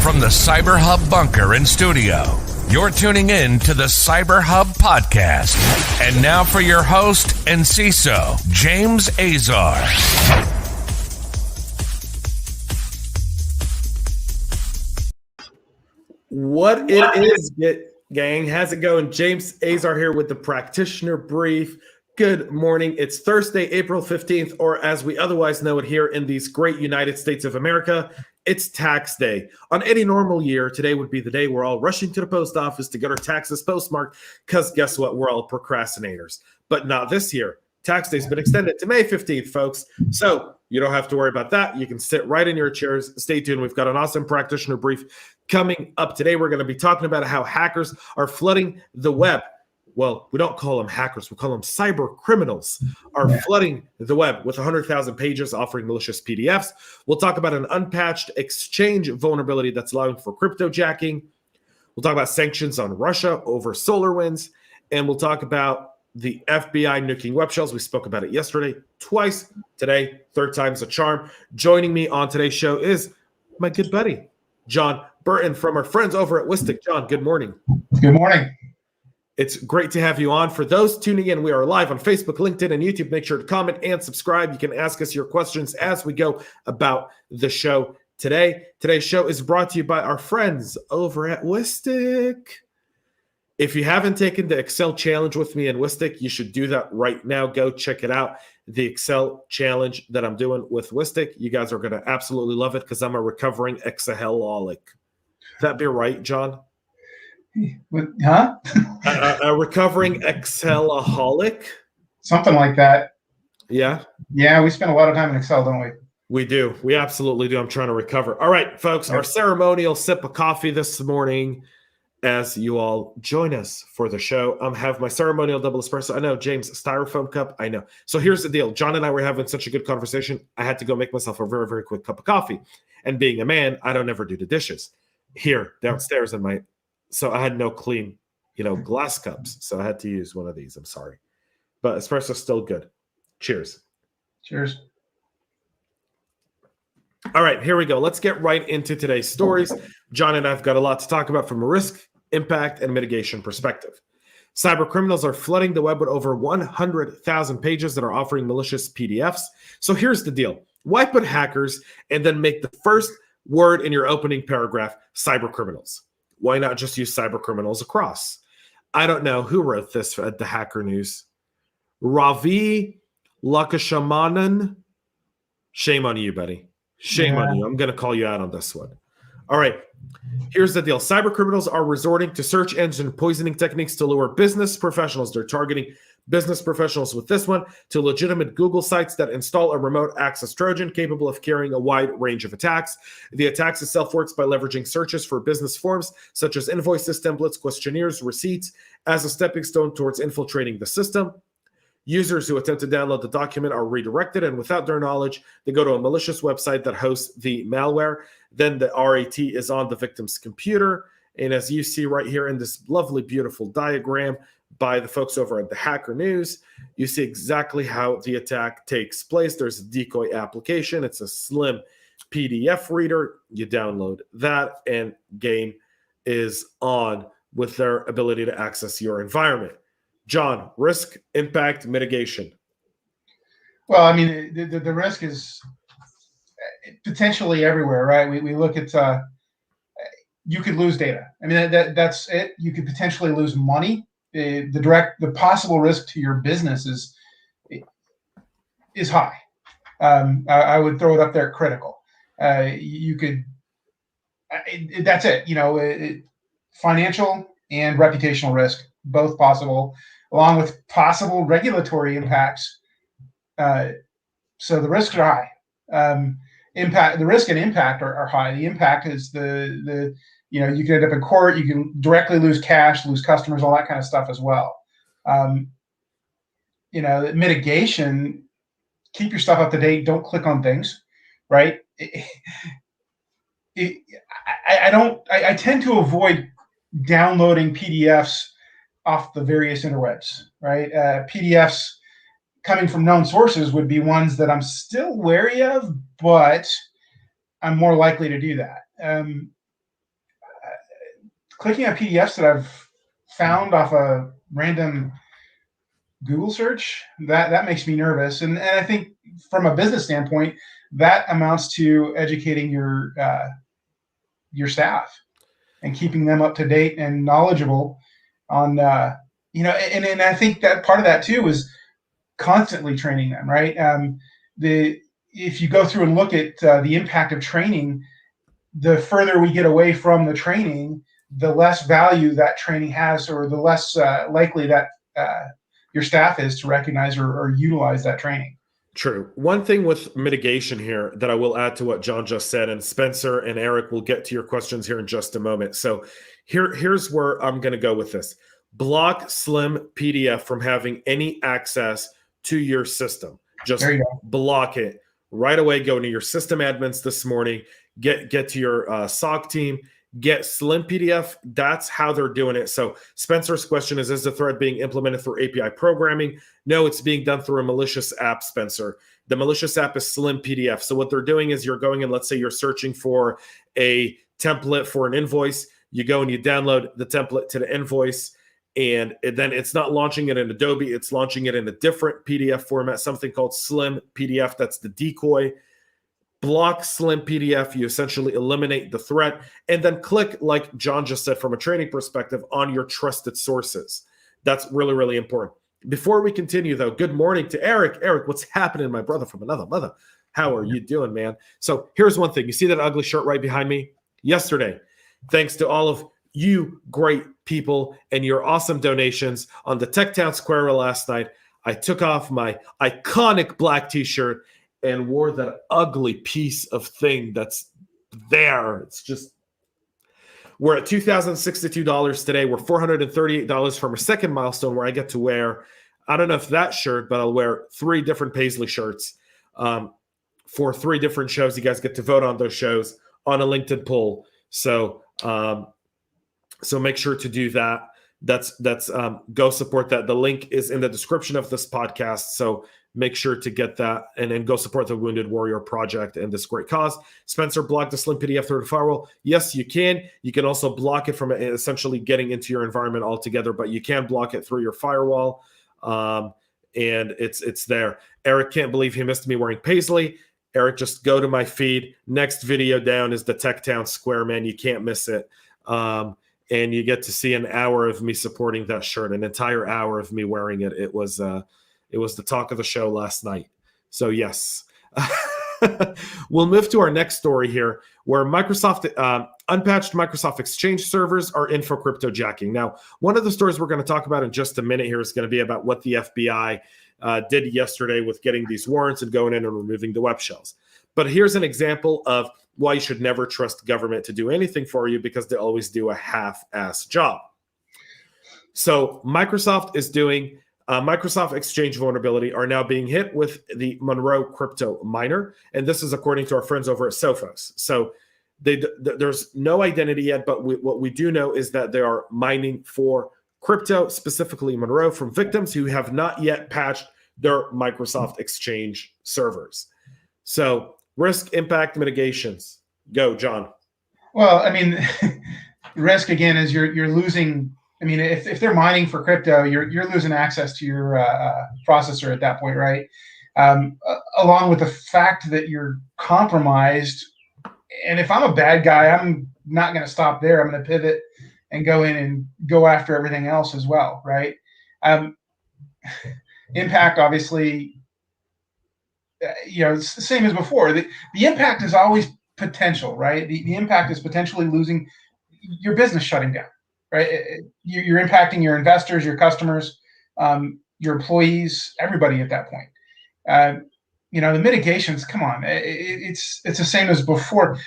From the CyberHub bunker and studio, you're tuning in to the CyberHub podcast. And now for your host and CISO, James Azar. What it is, gang? How's it going? James Azar here with the Practitioner Brief. Good morning. It's Thursday, April 15th, or as we otherwise know it here in these great United States of America, it's tax day. On any normal year, today would be the day we're all rushing to the post office to get our taxes postmarked, because guess what? We're all procrastinators. But not this year. Tax day's been extended to May 15th, folks. So you don't have to worry about that. You can sit right in your chairs. Stay tuned. We've got an awesome Practitioner Brief coming up today. We're going to be talking about how hackers are flooding the web. Well, we don't call them hackers. We call them cybercriminals are flooding the web with 100,000 pages offering malicious PDFs. We'll talk about an unpatched exchange vulnerability that's allowing for cryptojacking. We'll talk about sanctions on Russia over SolarWinds. And we'll talk about the FBI nuking web shells. We spoke about it yesterday, twice today. Third time's a charm. Joining me on today's show is my good buddy, John Burton, from our friends over at Whistic. John, good morning. Good morning. It's great to have you on. For those tuning in, we are live on Facebook, LinkedIn, and YouTube. Make sure to comment and subscribe. You can ask us your questions as we go about the show today. Today's show is brought to you by our friends over at Whistic. If you haven't taken the Excel challenge with me in Whistic, you should do that right now. Go check it out. The Excel challenge that I'm doing with Whistic. You guys are going to absolutely love it because I'm a recovering Excelaholic. That be right, John? Huh? A recovering Excelaholic? Something like that. Yeah? Yeah, we spend a lot of time in Excel, don't we? We do. We absolutely do. I'm trying to recover. All right, folks, our ceremonial sip of coffee this morning as you all join us for the show. Have my ceremonial double espresso. I know, James, styrofoam cup. I know. So here's the deal. John and I were having such a good conversation. I had to go make myself a very, very quick cup of coffee. And being a man, I don't ever do the dishes here downstairs in my... So I had no clean, glass cups. So I had to use one of these. I'm sorry. But espresso's still good. Cheers. Cheers. All right, here we go. Let's get right into today's stories. John and I have got a lot to talk about from a risk, impact, and mitigation perspective. Cybercriminals are flooding the web with over 100,000 pages that are offering malicious PDFs. So here's the deal. Why put hackers and then make the first word in your opening paragraph cybercriminals? Why not just use cybercriminals across? I don't know who wrote this at the Hacker News. Ravi Lakshmanan. Shame on you, buddy. Shame on you. I'm going to call you out on this one. All right. Here's the deal. Cybercriminals are resorting to search engine poisoning techniques to lure business professionals. They're targeting business professionals with this one to legitimate Google sites that install a remote access Trojan capable of carrying a wide range of attacks. The attacks itself works by leveraging searches for business forms such as invoices, templates, questionnaires, receipts as a stepping stone towards infiltrating the system. Users who attempt to download the document are redirected, and without their knowledge, they go to a malicious website that hosts the malware. Then the RAT is on the victim's computer. And as you see right here in this lovely, beautiful diagram by the folks over at the Hacker News, you see exactly how the attack takes place. There's a decoy application. It's a slim PDF reader. You download that, and game is on with their ability to access your environment. John, risk, impact, mitigation. Well, I mean, the risk is potentially everywhere, right? We look at you could lose data. I mean, that's it. You could potentially lose money. The possible risk to your business is high. I would throw it up there critical. You could. That's it. Financial and reputational risk, both possible, along with possible regulatory impacts. So the risks are high. The risk and impact are high. The impact is you can end up in court. You can directly lose cash, lose customers, all that kind of stuff as well. Mitigation, keep your stuff up to date. Don't click on things, right? I tend to avoid downloading PDFs off the various interwebs, right? PDFs coming from known sources would be ones that I'm still wary of, but I'm more likely to do that. clicking on PDFs that I've found off a random Google search, that makes me nervous. And I think from a business standpoint, that amounts to educating your staff and keeping them up to date and knowledgeable on, and I think that part of that too is constantly training them, right? If you go through and look at the impact of training, the further we get away from the training, the less value that training has, or the less likely that your staff is to recognize or utilize that training. True. One thing with mitigation here that I will add to what John just said, and Spencer and Eric will get to your questions here in just a moment. So here's where I'm going to go with this. Block Slim PDF from having any access to your system. Just block it right away. Go into your system admins this morning, get to your SOC team, get Slim PDF. That's how they're doing it. So Spencer's question is the threat being implemented through API programming? No, it's being done through a malicious app, Spencer. The malicious app is Slim PDF. So what they're doing is you're going and let's say you're searching for a template for an invoice. You go and you download the template to the invoice, and then it's not launching it in Adobe. It's launching it in a different PDF format, something called Slim PDF. That's the decoy. Block Slim PDF, you essentially eliminate the threat, and then click, like John just said, from a training perspective, on your trusted sources. That's really, really important. Before we continue, though, good morning to Eric. Eric, what's happening, my brother from another mother? How are you doing, man? So here's one thing. You see that ugly shirt right behind me? Yesterday, thanks to all of you great people and your awesome donations on the Tech Town Square last night, I took off my iconic black t-shirt and wore that ugly piece of thing that's there. It's just, we're at $2,062 today. We're $438 from our second milestone where I get to wear, I don't know if that shirt, but I'll wear 3 different Paisley shirts for 3 different shows. You guys get to vote on those shows on a LinkedIn poll. So make sure to do that. That's go support that. The link is in the description of this podcast. So make sure to get that and then go support the Wounded Warrior Project and this great cause. Spencer, block the Slim PDF through the firewall. Yes, you can. You can also block it from essentially getting into your environment altogether, but you can block it through your firewall. And it's there. Eric can't believe he missed me wearing Paisley. Eric, just go to my feed. Next video down is the Tech Town Square, man. You can't miss it. And you get to see an hour of me supporting that shirt, an entire hour of me wearing it. It was the talk of the show last night. So yes, we'll move to our next story here, where Microsoft unpatched Microsoft Exchange servers are in for cryptojacking. Now, one of the stories we're going to talk about in just a minute here is going to be about what the FBI did yesterday with getting these warrants and going in and removing the web shells. But here's an example of why you should never trust government to do anything for you, because they always do a half-ass job. So Microsoft is doing Microsoft Exchange vulnerability are now being hit with the Monroe crypto miner. And this is according to our friends over at Sophos. So there's no identity yet, but what we do know is that they are mining for crypto, specifically Monroe, from victims who have not yet patched their Microsoft Exchange servers. So risk, impact, mitigations. Go, John. Well, I mean, risk again is you're losing. I mean, if they're mining for crypto, you're losing access to your processor at that point, right? Along with the fact that you're compromised. And if I'm a bad guy, I'm not going to stop there. I'm going to pivot and go in and go after everything else as well, right? Impact, obviously, it's the same as before. The impact is always potential, right? The impact is potentially losing your business, shutting down, right? You're impacting your investors, your customers, your employees, everybody at that point. The mitigations, come on, it's the same as before.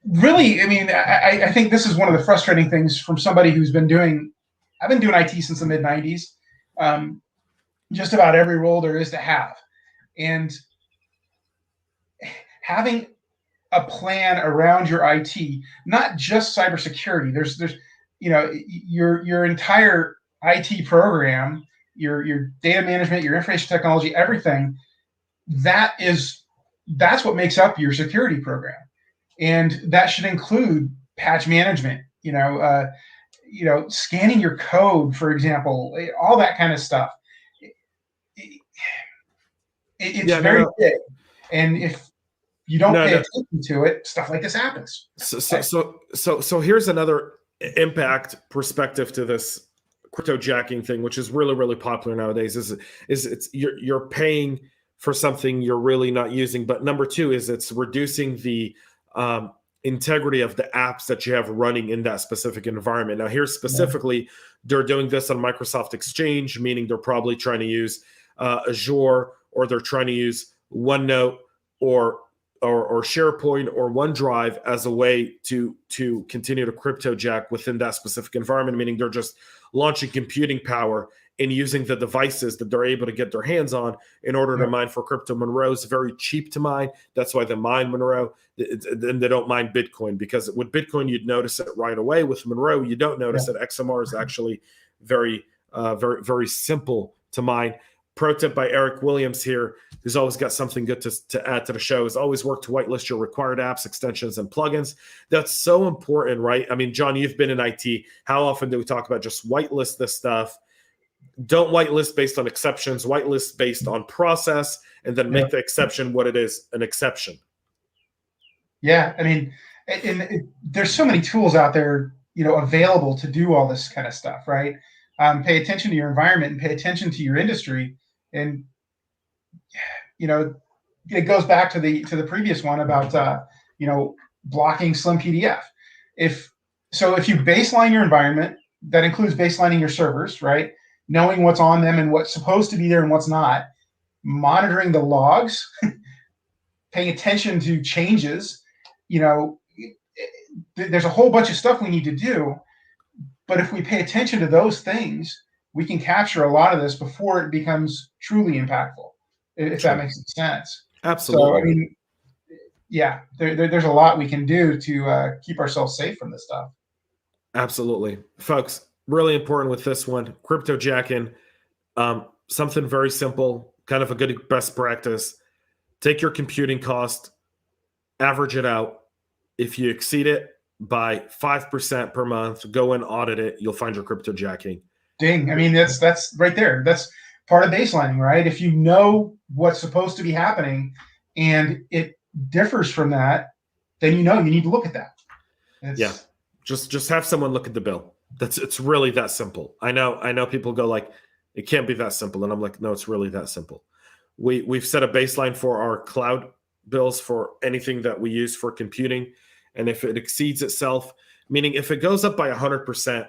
Really, I mean, I think this is one of the frustrating things from somebody who's I've been doing IT since the mid-90s, just about every role there is to have. And having a plan around your IT, not just cybersecurity. There's your entire IT program, your data management, your information technology, everything. That's what makes up your security program, and that should include patch management, scanning your code, for example, all that kind of stuff. It's very big, and if you don't pay attention to it, stuff like this happens. So here's another impact perspective to this cryptojacking thing, which is really, really popular nowadays. Is it's you're paying for something you're really not using. But number two is it's reducing the integrity of the apps that you have running in that specific environment. Now, here specifically, they're doing this on Microsoft Exchange, meaning they're probably trying to use Azure, or they're trying to use OneNote or SharePoint or OneDrive as a way to continue to cryptojack within that specific environment, meaning they're just launching computing power and using the devices that they're able to get their hands on in order to mine for crypto. Monero is very cheap to mine. That's why they mine Monero. Then they don't mine Bitcoin, because with Bitcoin, you'd notice it right away. With Monero, you don't notice it. XMR is actually very, very simple to mine. Pro tip by Eric Williams here, who's always got something good to add to the show, is always work to whitelist your required apps, extensions, and plugins. That's so important, right? I mean, John, you've been in IT. How often do we talk about just whitelist this stuff? Don't whitelist based on exceptions, whitelist based on process, and then make the exception what it is, an exception. Yeah, I mean, there's so many tools out there, available to do all this kind of stuff, right? Pay attention to your environment and pay attention to your industry. And, it goes back to the previous one about, blocking Slim PDF. If you baseline your environment, that includes baselining your servers, right? Knowing what's on them and what's supposed to be there and what's not, monitoring the logs, paying attention to changes, there's a whole bunch of stuff we need to do. But if we pay attention to those things, we can capture a lot of this before it becomes truly impactful, if that makes sense. Absolutely. So, I mean, there's a lot we can do to keep ourselves safe from this stuff. Absolutely. Folks, really important with this one, cryptojacking, something very simple, kind of a good best practice. Take your computing cost, average it out. If you exceed it by 5% per month, go and audit it. You'll find your cryptojacking. Ding. I mean, that's right there. That's part of baselining, right? If you know what's supposed to be happening and it differs from that, then you need to look at that. Just have someone look at the bill. It's really that simple. I know people go like, it can't be that simple. And I'm like, no, it's really that simple. We've set a baseline for our cloud bills for anything that we use for computing. And if it exceeds itself, meaning if it goes up by 100%,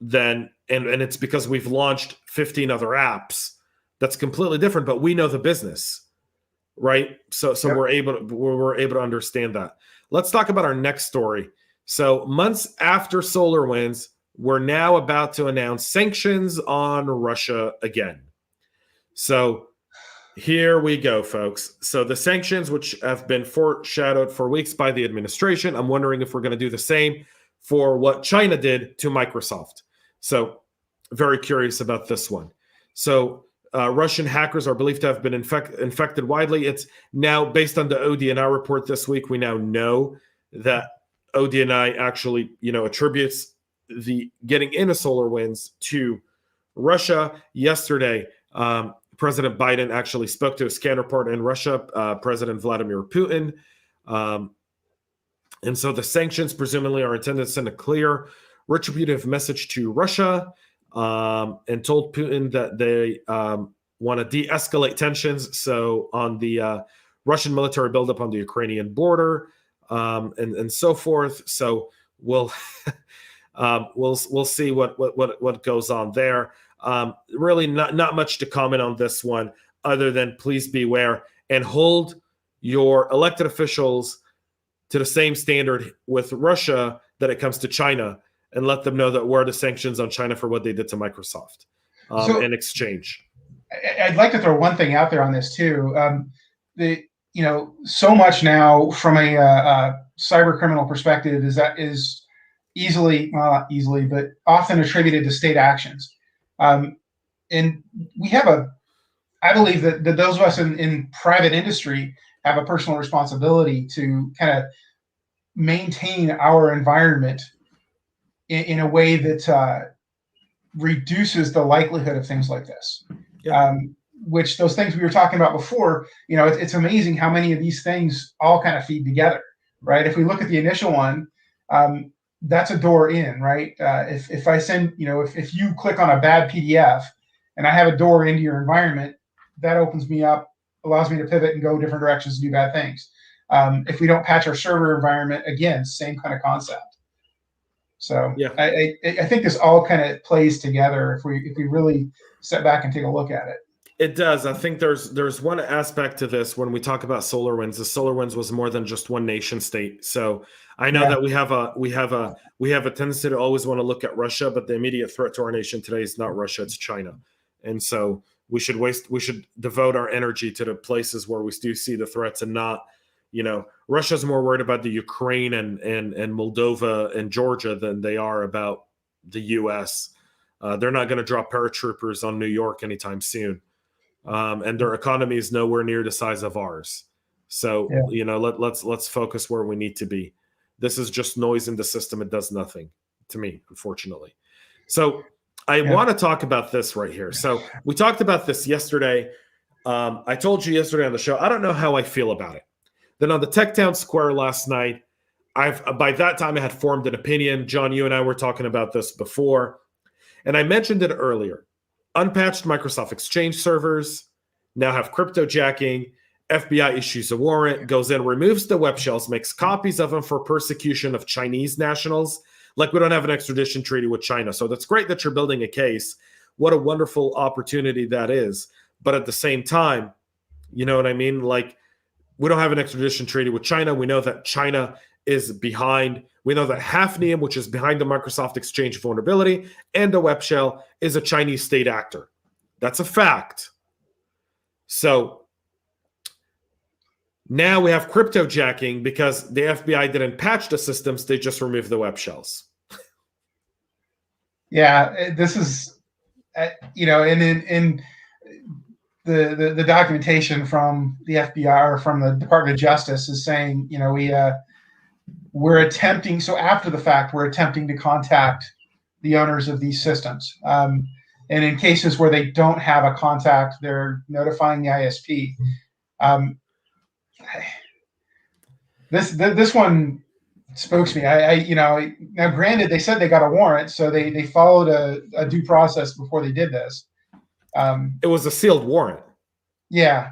then and it's because we've launched 15 other apps, that's completely different. But we know the business, right? So we're able to understand that. Let's talk about our next story. So months after SolarWinds, we're now about to announce sanctions on Russia again. So here we go, folks. So the sanctions, which have been foreshadowed for weeks by the administration, I'm wondering if we're going to do the same for what China did to Microsoft. So very curious about this one. So Russian hackers are believed to have been infected widely. It's now, based on the ODNI report this week, we now know that ODNI actually, attributes the getting into SolarWinds to Russia. Yesterday, President Biden actually spoke to his counterpart in Russia, President Vladimir Putin. And so the sanctions presumably are intended to send a clear retributive message to Russia, and told Putin that they want to de-escalate tensions. So on the Russian military buildup on the Ukrainian border, and so forth. So we'll see what goes on there. Really not much to comment on this one, other than please beware and hold your elected officials to the same standard with Russia that it comes to China, and let them know that we're the sanctions on China for what they did to Microsoft in exchange. I'd like to throw one thing out there on this too. So much now from a cyber criminal perspective is easily, well, not easily, but often attributed to state actions. And we have I believe that those of us in private industry have a personal responsibility to kind of maintain our environment in a way that reduces the likelihood of things like this. Yeah. Which those things we were talking about before, it's amazing how many of these things all kind of feed together, right? If we look at the initial one, that's a door in, right? If I send, if you click on a bad PDF and I have a door into your environment, that opens me up, allows me to pivot and go different directions and do bad things. If we don't patch our server environment, again, same kind of concept. So yeah, I think this all kind of plays together if we really step back and take a look at it. it does. I think there's one aspect to this when we talk about SolarWinds. The SolarWinds was more than just one nation state. So I know that we have a tendency to always want to look at Russia, but the immediate threat to our nation today is not Russia, it's China. And so we should devote our energy to the places where we do see the threats, and not, Russia's more worried about the Ukraine and Moldova and Georgia than they are about the U.S. They're not going to drop paratroopers on New York anytime soon. And their economy is nowhere near the size of ours. So, let's focus where we need to be. This is just noise in the system. It does nothing to me, unfortunately. So I want to talk about this right here. So we talked about this yesterday. I told you yesterday on the show, I don't know how I feel about it. Then on the Tech Town Square last night, by that time I had formed an opinion. John, you and I were talking about this before, and I mentioned it earlier. Unpatched Microsoft Exchange servers now have cryptojacking. FBI issues a warrant, goes in, removes the web shells, makes copies of them for persecution of Chinese nationals. Like, we don't have an extradition treaty with China. So that's great that you're building a case. What a wonderful opportunity that is. But at the same time, you know what I mean? Like, we don't have an extradition treaty with China. We know that China is behind. We know that Hafnium, which is behind the Microsoft Exchange vulnerability and the web shell, is a Chinese state actor. That's a fact. So now we have cryptojacking because the FBI didn't patch the systems. They just removed the web shells. Yeah, this is, in the documentation from the FBI or from the Department of Justice is saying, we're attempting, so after the fact, we're attempting to contact the owners of these systems. And in cases where they don't have a contact, they're notifying the ISP. This one spooks me. Now granted, they said they got a warrant, so they followed a due process before they did this. It was a sealed warrant. Yeah.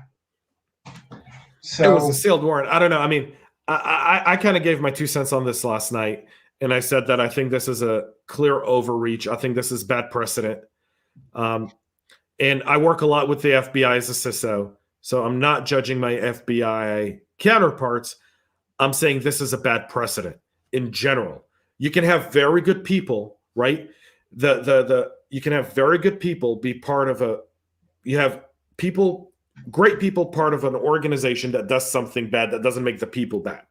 So it was a sealed warrant. I don't know. I mean, I kind of gave my 2 cents on this last night, and I said that I think this is a clear overreach. I think this is bad precedent. And I work a lot with the FBI as a CISO, so I'm not judging my FBI counterparts. I'm saying this is a bad precedent in general. You can have very good people, right? You can have very good people be part of great people part of an organization that does something bad that doesn't make the people bad.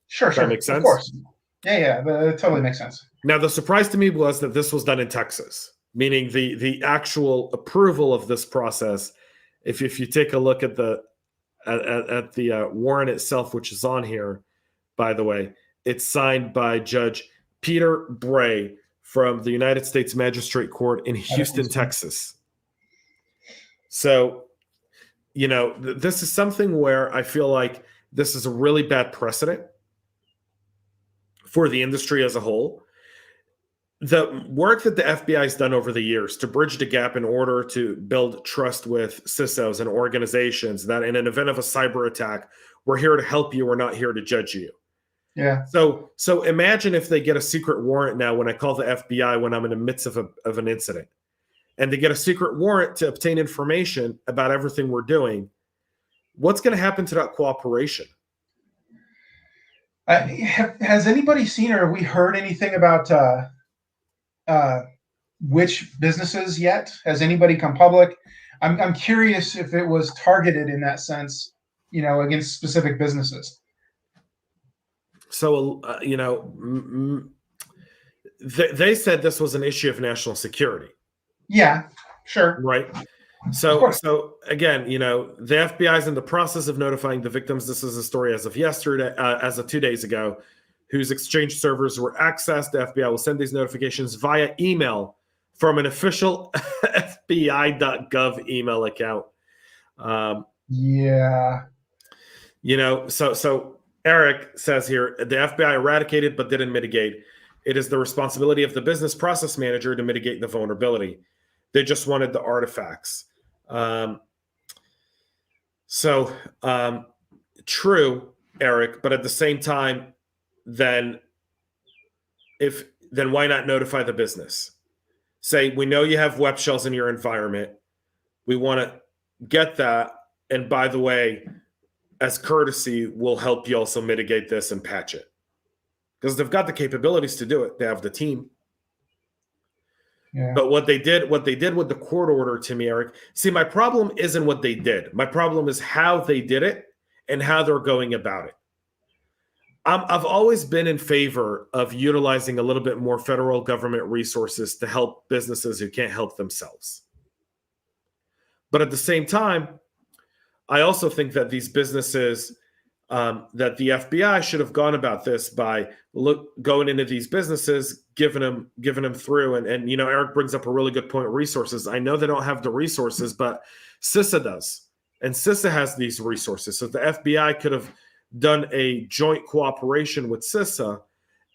Sure. That makes sense? Of course. Yeah, that totally makes sense. Now, the surprise to me was that this was done in Texas, meaning the actual approval of this process. If you take a look at the warrant itself, which is on here, by the way, it's signed by Judge Peter Bray from the United States Magistrate Court in Houston, Texas. So, this is something where I feel like this is a really bad precedent for the industry as a whole. The work that the FBI has done over the years to bridge the gap in order to build trust with CISOs and organizations that in an event of a cyber attack, we're here to help you, we're not here to judge you. Yeah. So imagine if they get a secret warrant now when I call the FBI when I'm in the midst of an incident, and they get a secret warrant to obtain information about everything we're doing. What's going to happen to that cooperation? Has anybody seen or have we heard anything about which businesses yet? Has anybody come public? I'm curious if it was targeted in that sense, against specific businesses. So, they said this was an issue of national security. Yeah, sure. Right. So again, the FBI is in the process of notifying the victims. This is a story as of yesterday, as of 2 days ago. whose Exchange servers were accessed. The FBI will send these notifications via email from an official FBI.gov email account. So Eric says here, the FBI eradicated but didn't mitigate. It is the responsibility of the business process manager to mitigate the vulnerability. They just wanted the artifacts. True, Eric, but at the same time, then why not notify the business? Say, we know you have web shells in your environment. We want to get that. And by the way, as courtesy, we'll help you also mitigate this and patch it. Because they've got the capabilities to do it. They have the team. Yeah. But what they did with the court order, to me, Eric, see, my problem isn't what they did. My problem is how they did it and how they're going about it. I've always been in favor of utilizing a little bit more federal government resources to help businesses who can't help themselves. But at the same time, I also think that these businesses, that the FBI should have gone about this by going into these businesses, giving them through. And Eric brings up a really good point, resources. I know they don't have the resources, but CISA does. And CISA has these resources. So the FBI could have done a joint cooperation with CISA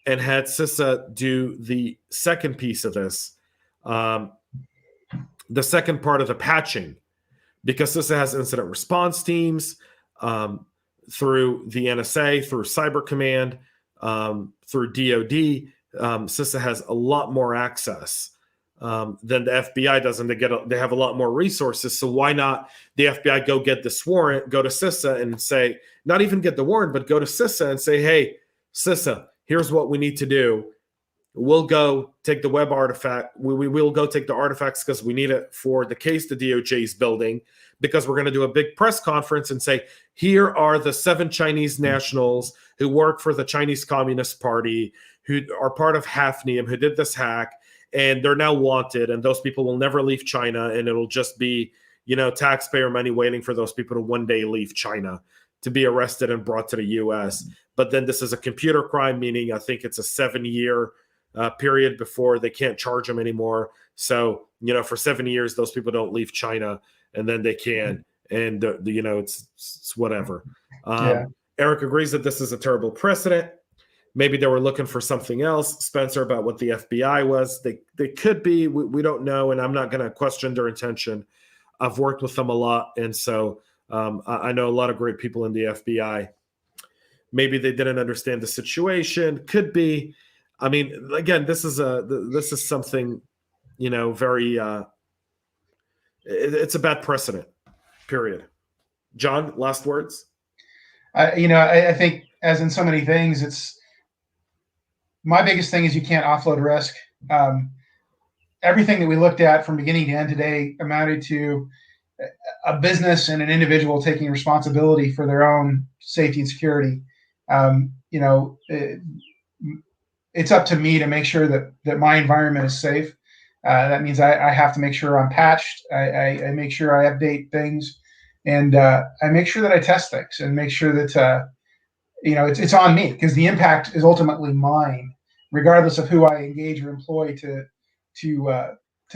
and had CISA do the second piece of this, the second part of the patching, because CISA has incident response teams through the NSA, through Cyber Command, through DoD. CISA has a lot more access than the FBI does, and they have a lot more resources. So why not the FBI go get this warrant, go to CISA and say, not even get the warrant, but go to CISA and say, hey, CISA, here's what we need to do. We'll go take the web artifact. We will go take the artifacts because we need it for the case the DOJ is building, because we're going to do a big press conference and say, here are the 7 Chinese nationals who work for the Chinese Communist Party, who are part of Hafnium, who did this hack, and they're now wanted, and those people will never leave China, and it'll just be, taxpayer money waiting for those people to one day leave China to be arrested and brought to the U.S. But then this is a computer crime, meaning I think it's a 7-year period before they can't charge them anymore. So, for 7 years, those people don't leave China, and then they can. And, it's whatever. Eric agrees that this is a terrible precedent. Maybe they were looking for something else, Spencer, about what the FBI was. They could be. We don't know, and I'm not going to question their intention. I've worked with them a lot, and so I know a lot of great people in the FBI. Maybe they didn't understand the situation. Could be. I mean, again, this is something, very. It's a bad precedent. Period. John, last words. I think, as in so many things, it's my biggest thing is you can't offload risk. Everything that we looked at from beginning to end today amounted to a business and an individual taking responsibility for their own safety and security. It's up to me to make sure that my environment is safe. That means I have to make sure I'm patched. I make sure I update things, and I make sure that I test things and make sure that it's on me, because the impact is ultimately mine, regardless of who I engage or employ to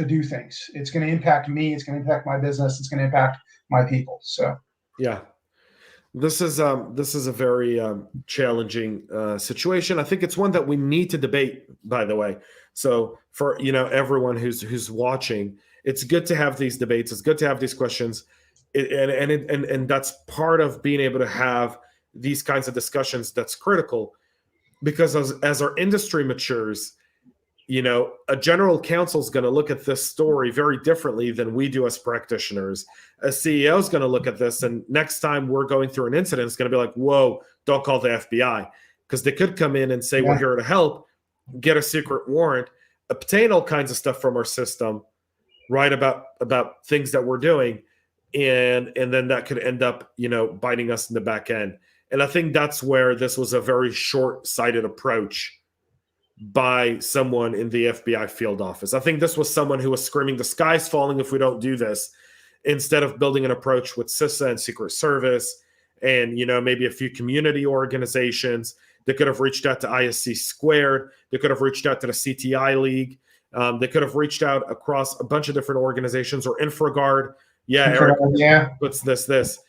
do things. It's going to impact me. It's going to impact my business. It's going to impact my people. So yeah. This is a very challenging situation. I think it's one that we need to debate, by the way. So for everyone who's watching, it's good to have these debates. It's good to have these questions, and that's part of being able to have these kinds of discussions. That's critical, because as our industry matures, a general counsel is going to look at this story very differently than we do as practitioners. A CEO is going to look at this, and next time we're going through an incident, it's going to be like, whoa, don't call the FBI, because they could come in and say, we're here to help, get a secret warrant, obtain all kinds of stuff from our system, write about things that we're doing, and then that could end up, biting us in the back end. And I think that's where this was a very short-sighted approach by someone in the FBI field office. I think this was someone who was screaming, the sky's falling if we don't do this, instead of building an approach with CISA and Secret Service and, maybe a few community organizations. They could have reached out to ISC Squared. They could have reached out to the CTI League. They could have reached out across a bunch of different organizations, or InfraGard. Yeah, Eric puts this.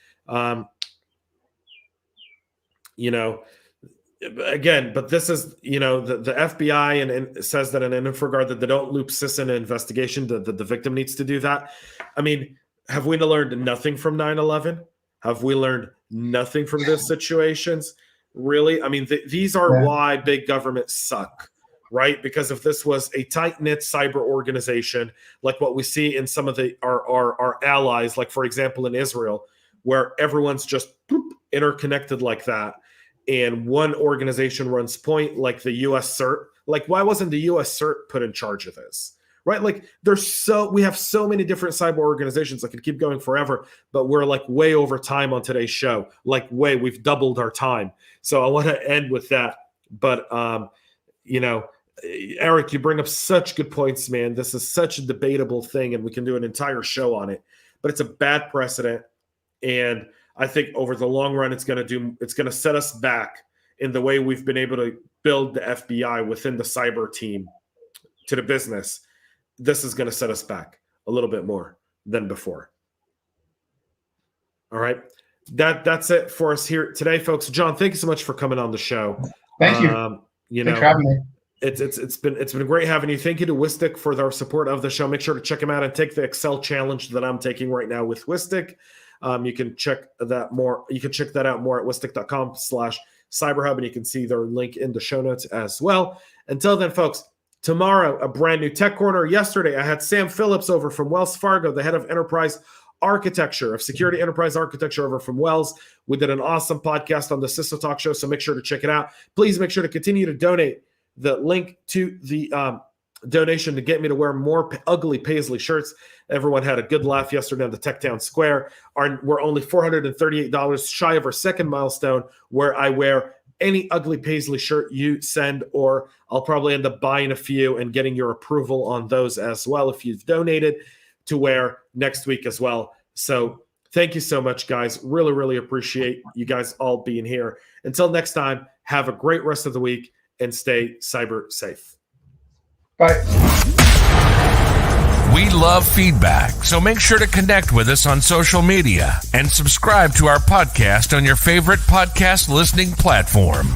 Again, but this is, the FBI and says that in an InfraGard that they don't loop CISO in an investigation, that the victim needs to do that. I mean, have we learned nothing from 9/11? Have we learned nothing from those situations? Really? I mean, these are why big governments suck, right? Because if this was a tight-knit cyber organization, like what we see in some of our allies, like, for example, in Israel, where everyone's just interconnected like that, and one organization runs point, like the U.S. CERT. Like, why wasn't the U.S. CERT put in charge of this? Right? Like, we have so many different cyber organizations. I could keep going forever, but we're like way over time on today's show. Like, we've doubled our time. So I want to end with that. But, Eric, you bring up such good points, man. This is such a debatable thing, and we can do an entire show on it. But it's a bad precedent, and I think over the long run, it's going to set us back in the way we've been able to build the FBI within the cyber team to the business. This is going to set us back a little bit more than before. All right. That's it for us here today, folks. John, thank you so much for coming on the show. Thank you. Thanks for having me. It's been great having you. Thank you to Whistic for their support of the show. Make sure to check them out and take the Excel challenge that I'm taking right now with Whistic. You can check that more. You can check that out more at whistic.com/cyberhub, and you can see their link in the show notes as well. Until then, folks, tomorrow, a brand new Tech Corner. Yesterday, I had Sam Phillips over from Wells Fargo, the head of enterprise architecture, of security enterprise architecture over from Wells. We did an awesome podcast on the CISO Talk Show, so make sure to check it out. Please make sure to continue to donate. The link to the donation to get me to wear more ugly Paisley shirts. Everyone had a good laugh yesterday on the Tech Town Square. We're only $438 shy of our second milestone, where I wear any ugly Paisley shirt you send, or I'll probably end up buying a few and getting your approval on those as well if you've donated to wear next week as well. So thank you so much, guys. Really, really appreciate you guys all being here. Until next time, have a great rest of the week and stay cyber safe. Bye. We love feedback, so make sure to connect with us on social media and subscribe to our podcast on your favorite podcast listening platform.